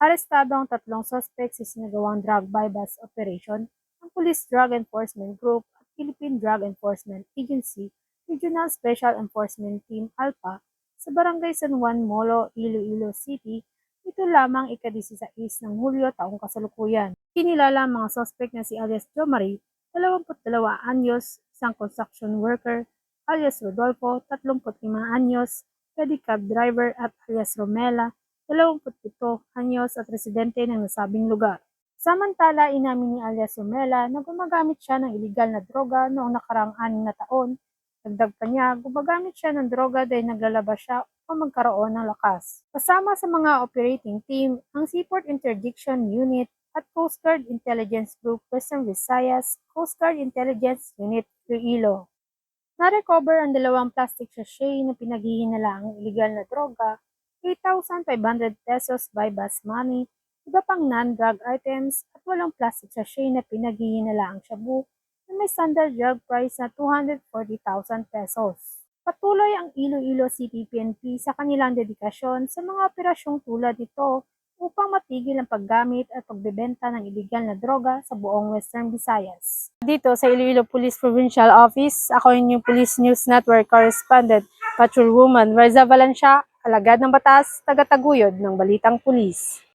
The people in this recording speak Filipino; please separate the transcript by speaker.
Speaker 1: Arestado ang tatlong suspect sa sinagawang drug bypass operation ng Police Drug Enforcement Group at Philippine Drug Enforcement Agency Regional Special Enforcement Team Alpha sa Barangay San Juan Molo, Iloilo City, ito lamang ika-16 ng Hulyo taong kasalukuyan. Kinilala ang mga suspect na si alias Jo Marie, 22 anyos, isang construction worker, alias Rodolfo, 35 anyos, pedicab driver at alias Romela, 27 anyos at residente ng nasabing lugar. Samantala, inamin ni alias Romela na gumagamit siya ng iligal na droga noong nakaraang 6 na taon. Dagdag pa niya, gumagamit siya ng droga dahil naglalabas siya upang magkaroon ng lakas. Kasama sa mga operating team ang Seaport Interdiction Unit at Coast Guard Intelligence Group Western Visayas, Coast Guard Intelligence Unit Iloilo. Na-recover ang 2 plastic sachet na pinaghihinalaang iligal na droga, 8,500 pesos by bus money, iba pang non-drug items at 8 plastic sachet na pinaghihinalaang shabu na may standard drug price na 240,000 pesos. Patuloy ang Iloilo City PNP sa kanilang dedikasyon sa mga operasyong tulad nito upang matigil ang paggamit at pagbebenta ng iligal na droga sa buong Western Visayas. Dito sa Iloilo Police Provincial Office, ako yung Police News Network Correspondent, Patrolwoman Reza Valencia, alagad ng batas, taga-taguyod ng Balitang Pulis.